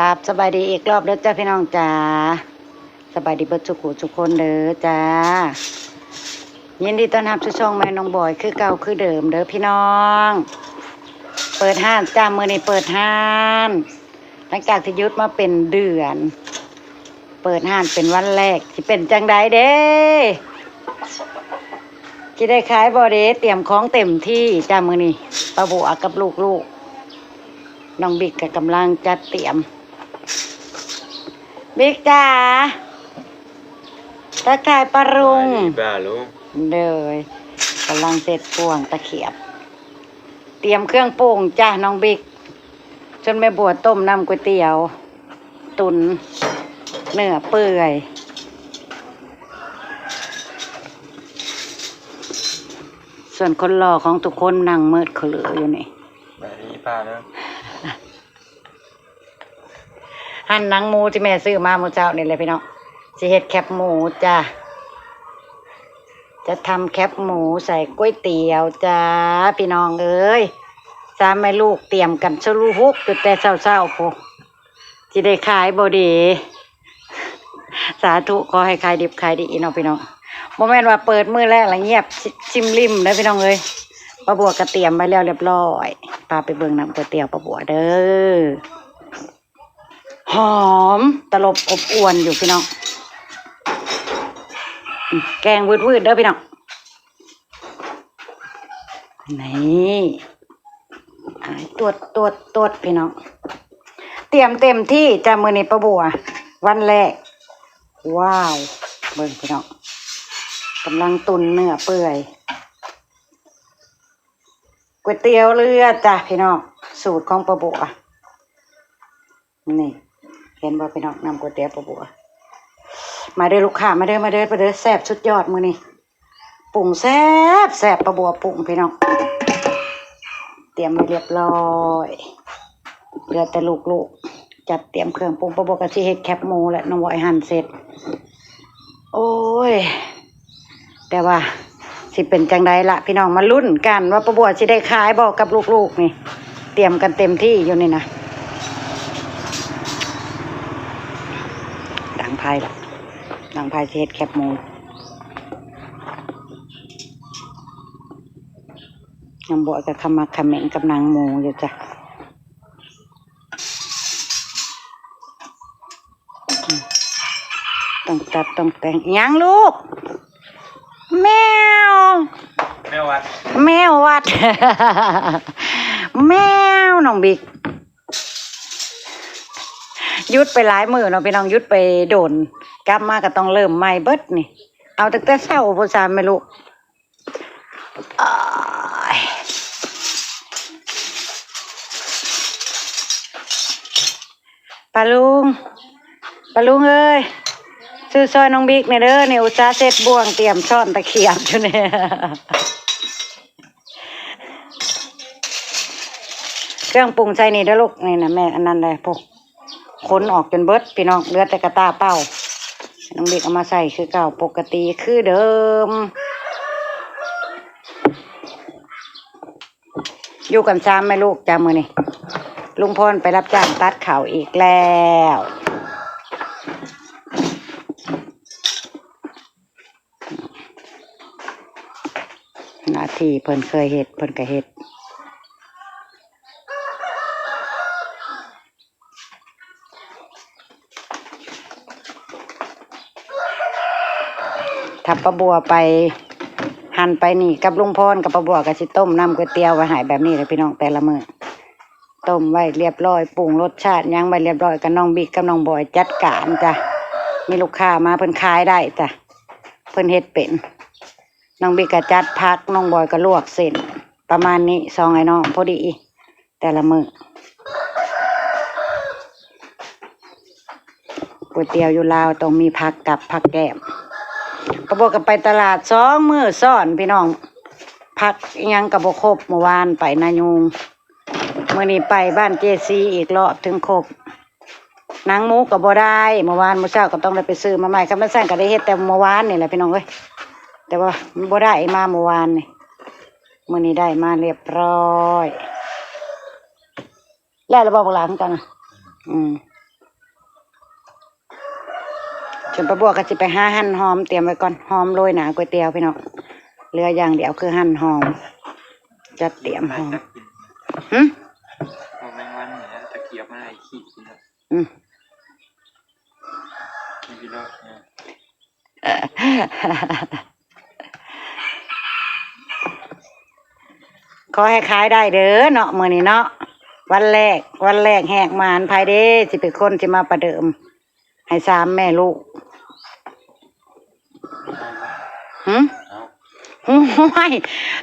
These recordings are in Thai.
ครับสบายดีอีกรอบเด้อจ้าพี่น้องจ้าสบายดีเบิดทุกคนเด้อจ้ายินดีต้อนรับสู่ช่องแม่น้องบอยคือเก่าคือเดิมเด้อพี่น้องเปิดห้านจ้ามื้อนี้เปิดห้านหลังจากที่หยุดมาเป็นเดือนเปิดห้านเป็นวันแรกสิเป็นจังใดเด้สิได้ขายบ่เด้เตรียมของเต็มที่จ้ามื้อนี้ป้าบัวกับลูกๆน้องบิ๊กก็กำลังจัดเตรียมบิ๊กจ้าตะไคร้ปลารุงบ้าลุงเลยกำลังเสร็จป่วงตะเขียบเตรียมเครื่องปรุงจ้าน้องบิ๊กจนแม่บัวต้มน้ำก๋วยเตี๋ยวตุนเนื้อเปื่อยส่วนคนหล่อของทุกคนนั่งมืดเขาเหลืออยู่นี่บ้าดีป้าเนาะหั่นหนังหมูที่แม่ซื้อมาเมื่อเช้านี่เลยพี่น้องสิเฮ็ดแคบหมูจ้าจะทำแคบหมูใส่ก๋วยเตี๋ยวจ้าพี่น้องเอ้ยสามแม่ลูกเตรียมกันชลุฮุกตั้งแต่เช้าๆพอสิได้ขายบ่ดีสาธุขอให้ขายดิบขายดีเนาะพี่น้องบ่แม่นว่าเปิดมื้อแรกแล้วเงียบชิมริมเด้อพี่น้องเอ้ยป้าบัวก็เตรียมไว้แล้วเรียบร้อยพาไปเบิ่งน้ำก๋วยเตี๋ยวป้าบัวเด้อหอมตลบอบอวนอยู่พี่น้องแกงวืดๆเด้อพี่น้องนี่ตรวจพี่น้องเตรียมเต็มที่จ้ามื้อนี้ป้าบัววันแรกว้าวเบิ่งพี่น้องกำลังตุนเนื้อเปื่อยก๋วยเตี๋ยวเรือจ้ะพี่น้องสูตรของป้าบัวนี่เห็นบ่พี่น้องนำก๋วยเตี๋ยวป้าบัวมาเด้อลูกค้ามาเด้อแซ่บสุดยอดมื้อนี้ปรุงแซ่บป้าบัวปรุงพี่น้องเตรียมไว้เรียบร้อยเหลือแต่ลูกๆจัดเตรียมเครื่องปรุงป้าบัวก็สิเฮ็ดแคบหมูและน้องบอยหั่นเสร็จโอ้ยแต่ว่าสิเป็นจังไดล่ะพี่น้องมาลุ้นกันว่าป้าบัวสิได้ขายบ่กับลูกๆนี่เตรียมกันเต็มที่อยู่นี่นะดังไพ่ล่ะดังไพ่สิเฮ็ดแคบหมูน้องบอยก็ขมักเขม้นกับนางหมูอยู่จ้ะต้องตัดต้องแต่งยังลูกแมวแม่วัด แมววัด แมวน้องบิ๊กยุดไปหลายมื้อเนาะพี่น้องยุดไปโดนกลับมาก็ต้องเริ่มใหม่เบิดนี่เอาตั้งแต่เช้าพ่อสามแม่ลูกปลาลุงเอ้ยซื้อซอยน้องบิ๊กเนี่ยเด้อเนี่ยอุตส่าห์เสร็จบ่วงเตรียมช้อนตะเกียบอยู่เนี่ยเครื่องปรุงใส่นี่เด้อลูกนี่นะแม่อันนั้นเลยพวกขนออกจนเบิดพี่น้องเหลือแต่กระตาเป้าน้องบิ๊กเอามาใส่คือเก่าปกติคือเดิมอยู่กันซ้ำไหมลูกจ้ามือนี่ลุงพรไปรับจ้างตัดข่าวอีกแล้วหน้าที่เพิ่นเคยเฮ็ดเพิ่นก็เฮ็ดถ้าป้าบัวไปหั่นไปนี่กับลุงพรกับป้าบัวก็สิต้มน้ำก๋วยเตี๋ยวไว้ให้แบบนี้เลยพี่น้องแต่ละมื้อต้มไว้เรียบร้อยปรุงรสชาติยังไว้เรียบร้อยกับน้องบิ๊กกับน้องบอยจัดการจ้ะมีลูกค้ามาเพิ่นขายได้จ้ะเพิ่นเฮ็ดเป็นน้องบิ๊กก็จัดผักน้องบอยก็ลวกเส้นประมาณนี้สองไอ้น้องพอดีแต่ละมื้อก๋วยเตี๋ยวอยู่ลาวต้องมีผักกับผักแก้มก็บอกกับไปตลาด2 มื้อซ้อนพี่น้องผักยังก็บ่ครบเมื่อวานไปนายูงมื้อนี้ไปบ้านเจซีอีกรอบถึงครบหนังหมูก็บ่ได้เมื่อวานมื้อเช้าก็ต้องได้ไปซื้อมาใหม่ครับมันสั่งก็ได้เฮ็ดแต่เมื่อวานนี่แหละพี่น้องเอ้ยแต่ว่ามันบ่ได้มาเมื่อวานนี่มื้อนี้ได้มาเรียบร้อยแล้วเราบอกหลานกันนะ ส่วนปลาบัวก็จะไปหาหั่นหอมเตรียมไว้ก่อนหอมโรยหนาก๋วยเตี๋ยวพี่น้องเหลืออย่างเดียวคือหั่นหอมจะเตรียมหอมหึ เอาแมงวันเนี่ยตะเกียบมาให้ขี้กินนะ อืม มีพี่รอดเนี่ย ขอให้ขายได้เด้อเนาะมื้อนี้เนาะวันแรกแหกมานภายเด้สิเป็นคนสิมาประเดิม ให้สามแม่ลูกหึ เอา โอ้ย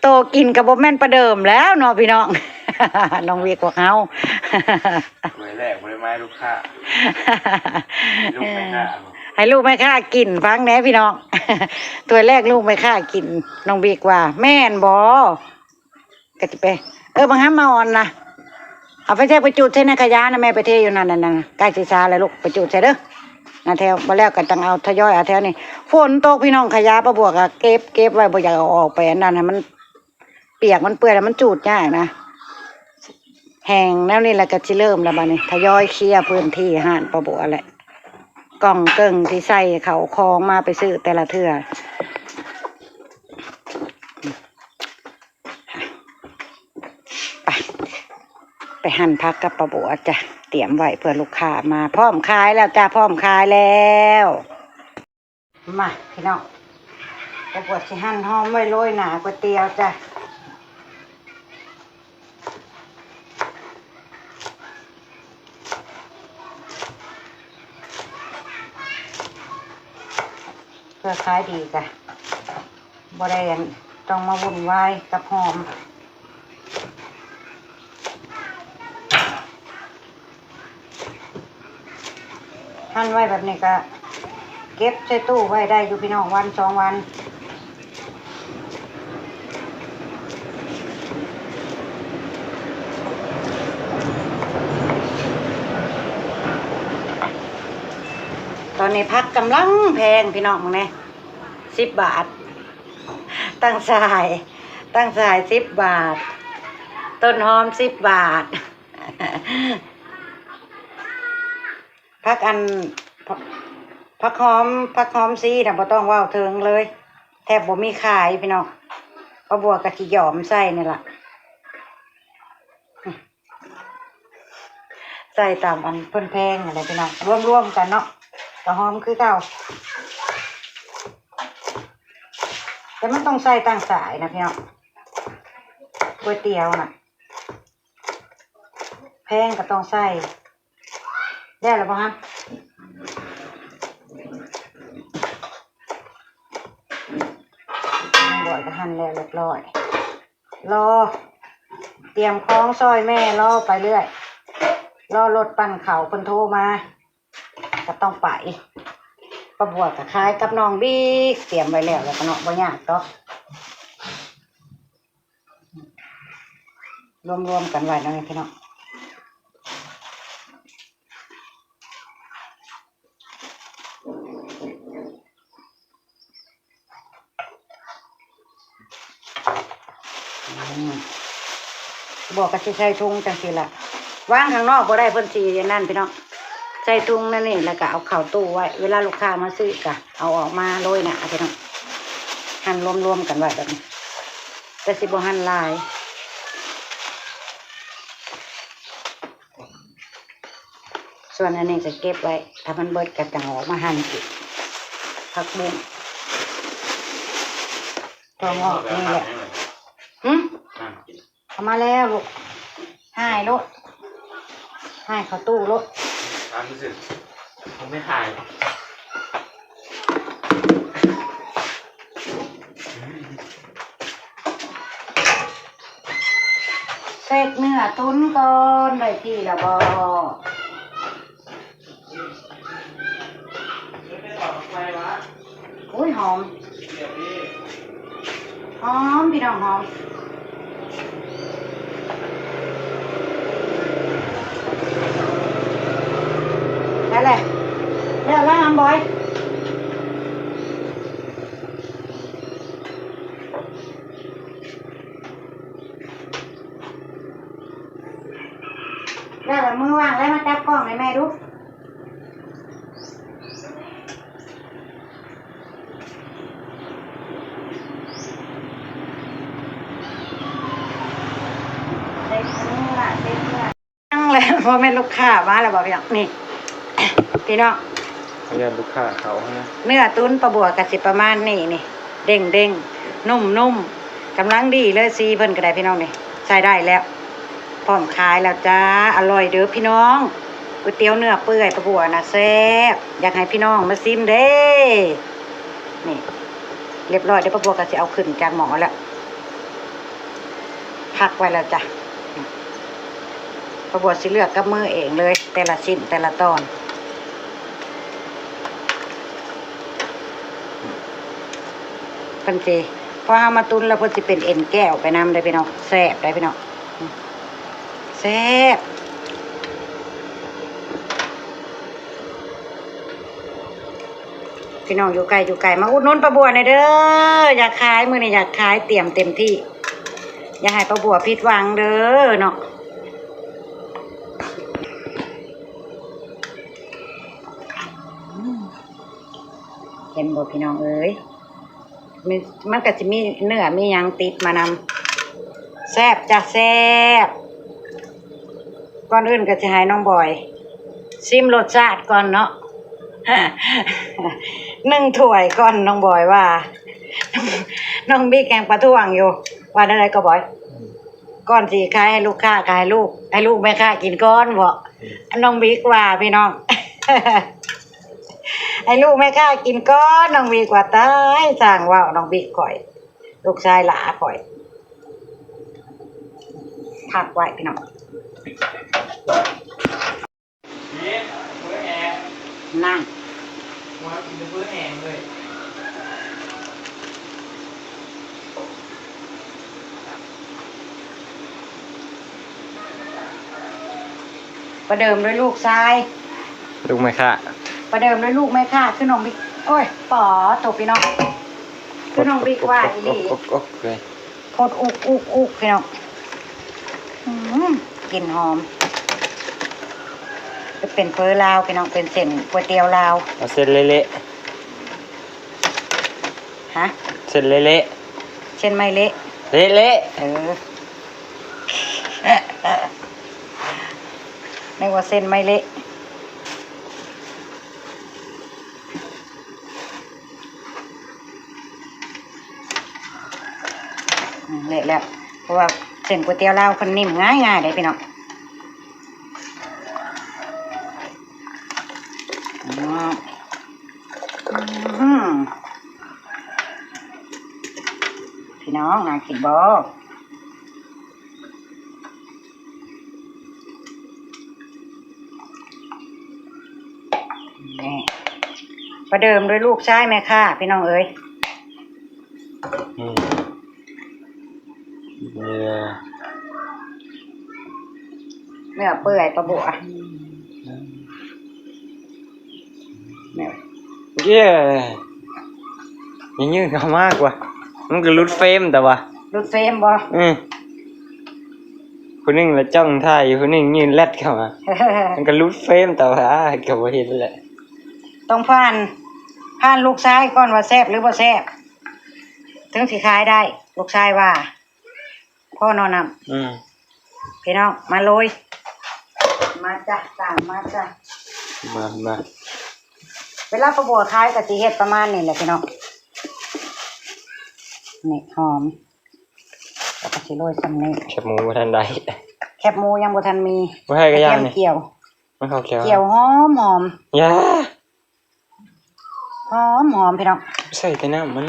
โตกินกับบ่แม่นประเดิมแล้วเนาะพี่น้อง น้องเวียกว่าเฮา หวยแรกบริไม้ลูกค้าลูกไม่น่าบอก ให้ลูกไม่ค่ากินฟังแหน่พี่น้อง ตัวแรกลูกไม่ค่ากินน้องเวียกว่า แม่นบ่ก็สิไปบางห้ามมาอ่อนนะเอาไปแทกไปจุดใส่ในขยะนะแม่ไปเทอยู่นั่นน่ะใกล้สิซาแล้วลูกไปจุดใส่เด้อนะแถวมาแล้วก็ต้องเอาทยอยเอาแถวนี้ฝนตกพี่น้องขยะปะบวกอะเก็บไว้บ่อยากเอาออกไปอันนั้นให้มันเปียกมันเปื้อนแล้วมันจูดยากนะแห้งแล้วนี่แหละก็สิเริ่มแล้วบัดนี้ทยอยเคลียร์พื้นที่ห้านปะบวกแหละกล่องเกิ่งที่ใส่เขาคองมาไปซื้อแต่ละเทื่อไปหั่นผักกับปะบวกจ้ะเตรียมไว้เพื่อลูกค้ามาพร้อมขายแล้วจ้ะพร้อมขายแล้วมาพี่น้องปะบวกสิหั่นหอมไว้โรยหนาก๋วยเตี๋ยวจ้ะเพื่อขายดีจ้ะบ่ได้ต้องมาวุ่นวายกับหอมหั่นไว้แบบนี้ก็เก็บใส่ตู้ไว้ได้อยู่พี่น้องวัน2 วันตอนนี้พักกำลังแพงพี่น้องมึงเนี่ย10 บาทตั้งสาย10 บาทต้นหอม10 บาท พักอันพักหอมซีน่ะบ่ต้องเว้าถึงเลยแทบบ่มีขายพี่น้องเพราะบัวกะสิหยอมใส่นี่ล่ะใส่ตามอันเพิ่นแพงอะไรพี่น้องรวมๆกันเนาะก็หอมคือเก่าแต่มันต้องใส่ตั้งสายนะพี่น้องก๋วยเตี๋ยวน่ะแพงก็ต้องใส่ได้แล้วบ่ฮะบ่อยก็หั่นแล้วเรียบร้อยรอเตรียมของซอยแม่รอไปเรื่อยรอรถปั่นเขาเพิ่นโทรมาก็ต้องไปประบวกกับคล้ายกับน้องบิ๊กเตรียมไว้แล้วก็เนาะบ่ยากดอกรวมๆกันไว้นะพี่น้องบอกกับใส่ถุงจังสิล่ะวางข้างนอกบ่ได้เพิ่นสินั่นพี่น้องใส่ถุงนั่นนี่แล้วก็เอาเข้าตู้ไว้เวลาลูกค้ามาซื้อก็เอาออกมาโรยหน้าพี่น้องหั่นรวมๆกันไว้แบบนี้แต่สิบ่หั่นหลายส่วนอันนี้จะเก็บไว้ถ้ามันเบิดก็จะออกมาหั่นอีกผักบุ้งตัวงอกนี่แหละเอามาแล้วลูกให้รถให้เขาตู้รถความรู้สึกผมไม่หาย เสร็จเนื้อตุ้นก่อนได้ที่ละบออุ้ยหอมพี่น้องหอมอะไรเรียกว่าหอมบอยแล้วมือว่างแล้วมาจับกล้องให้แม่ดู เลยเพราะแม่นลูกค้ามาแล้วบอกพี่น้องนี่ พี่น้อง เขายันลูกค้าเขานะ เนื้อตุ้นปลาบัวกะสิประมาณนี้นี่เด้งเด้งนุ่มนุ่มกำลังดีเลยซีเพิ่นก็ได้พี่น้องนี่ใช้ได้แล้วพร้อมขายแล้วจ้าอร่อยเด้อพี่น้องก๋วยเตี๋ยวเนื้อเปื่อยปลาบัวนะแซ่บอยากให้พี่น้องมาซิมเด้นี่เรียบร้อยเดี๋ยวปลาบัวก็สิเอาขึ้นจากหม้อแล้วพักไว้แล้วจ้ะปลาบัวสิเลือกกับมือเองเลย แต่ละชิ้นแต่ละตอนเพิ่นสิพอเฮามาตุนแล้วเพิ่นสิเป็นเอ็นแก้วไปนำได้พี่น้องแซ่บได้พี่น้องแซ่บพี่น้องอยู่ไกลมาอุดหนุนปลาบัวหน่อยเด้ออยากขายมื้อนี้อยากขายเตรียมเต็มที่ อย่าให้ปลาบัวผิดหวังเด้อเนาะเห็นบ่พี่น้องเอ้ยมันก็จะมีเนื้อมีหยังติดมานำแซ่บจ้ะแซ่บก่อนอื่นก็จะให้น้องบอยชิมรสชาติก่อนเนาะ 1 ถ้วยก่อนน้องบอยว่า น้องบิ๊กแกงปลาท่วงอยู่ว่าได้ก็บอยก่อนสิขายให้ลูกค้าขายให้ลูกแม่ค้ากินก้อนบ่น้องบิ๊กว่าพี่น้อง ให้ลูกแม่ค้ากินก้อนน้องบิ๊กว่าตายสร้างว่าวน้องบิ๊กข่อยลูกชายหลาข่อยพักไว้พี่น้องนั่งว่ากินเพื่อแองเลย ประเดิมด้วยลูกชาย ลูกไหมค่ะ ประเดิมด้วยลูกแม่ค้าคือน้องบิ๊กโอ้ยป๋อตกพี่น้องคือน้องบิ๊กว่าอีหลี เลย โคตรอุกพี่น้องกลิ่นหอมจะเป็นเฟอร์ลาวพี่น้องเป็นเส้นก๋วยเตี๋ยวลาว เอาเส้นเละ ฮะ ๆเส้นเละ เช่นไม่เละ ๆเละ นึกว่าเส้นไม่เละเละแล้วเพราะว่าเส้นก๋วยเตี๋ยวลาวคนนิ่มง่ายเลยพี่น้องพี่น้องน่ากินบ่นี่ประเดิมด้วยลูกชายแม่ค่ะพี่น้องเอ้ย เนื้อเปื่อยปลาบัวเนี่ย เย้ยังยืดเขามากว่ะมันก็รุดเฟรมแต่ว่า รุดเฟรมบ่ คนหนึ่งละจ้องท่าอยู่คนหนึ่งยืนแลดเข้ามามันก็รุดเฟรมแต่ว่าก็บ่เห็นแหละ ต้องผ่านลูกชายก่อนว่าแซ่บหรือบ่แซ่บถึงสิขายได้ลูกชายว่าพ่อนอนนำพี่น้องมาโรยมาจ้ะตามมาจ้ะ มา เวลาปลาบัวขายก็สิเฮ็ดประมาณนี้แหละพี่น้องนี่หอมแล้วก็สิโรยซ้ำนี้ แคบหมูทันใด แคบหมูยังบ่ทันมี บ่ให้ก็ย่างนี่ เกี่ยว มันเข้าเกี่ยว เกี่ยวหอม ยา หอมพี่น้อง ใส่แต่น้ำมัน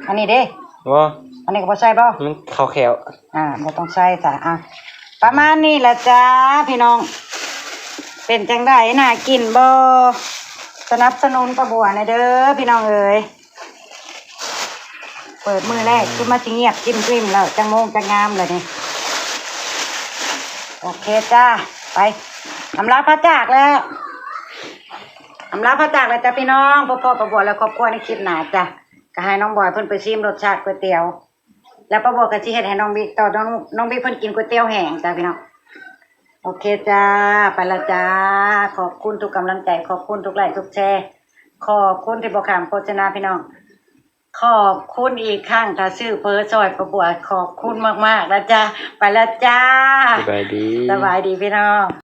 อันนี้เด้ บ่ อันนี้ก็บ่ใส่บ่ มันเข้าแขว บ่ต้องใส่จ้ะประมาณนี้แหละจ้าพี่น้องเป็นจังไดน่ากินบ่สนับสนุนปลาบัวหน่อยเด้อพี่น้องเอ๋ยเปิดมือแรกคือมาสิเงียบจิ้มกลิ้มแล้วจังโมงจังงามเลยนี่โอเคจ้าไปอำลาพระจากแล้วอำลาพระจากแล้วจ้ะพี่น้องพ่อปลาบัวและครอบครัวในคลิปหน้าจ้ะก็ให้น้องบอยเพิ่นไปชิมรสชาติก๋วยเตี๋ยวแล้วปลาบัวก็สิเฮ็ดให้น้องบิ๊กต่อน้องบิ๊กเพิ่นกินก๋วยเตี๋ยวแห้งจ้ะพี่น้องโอเคจ้าไปละจ้าขอบคุณทุกกำลังใจขอบคุณทุกไลค์ทุกแชร์ขอบคุณที่บอกขามโฆษณาพี่น้อง ขอบคุณอีกครั้งถ้าซื้อเพอซอยประบัวขอบคุณมากๆแล้วจ้าไปแล้วจ้า สบายดี สบายดีพี่น้อง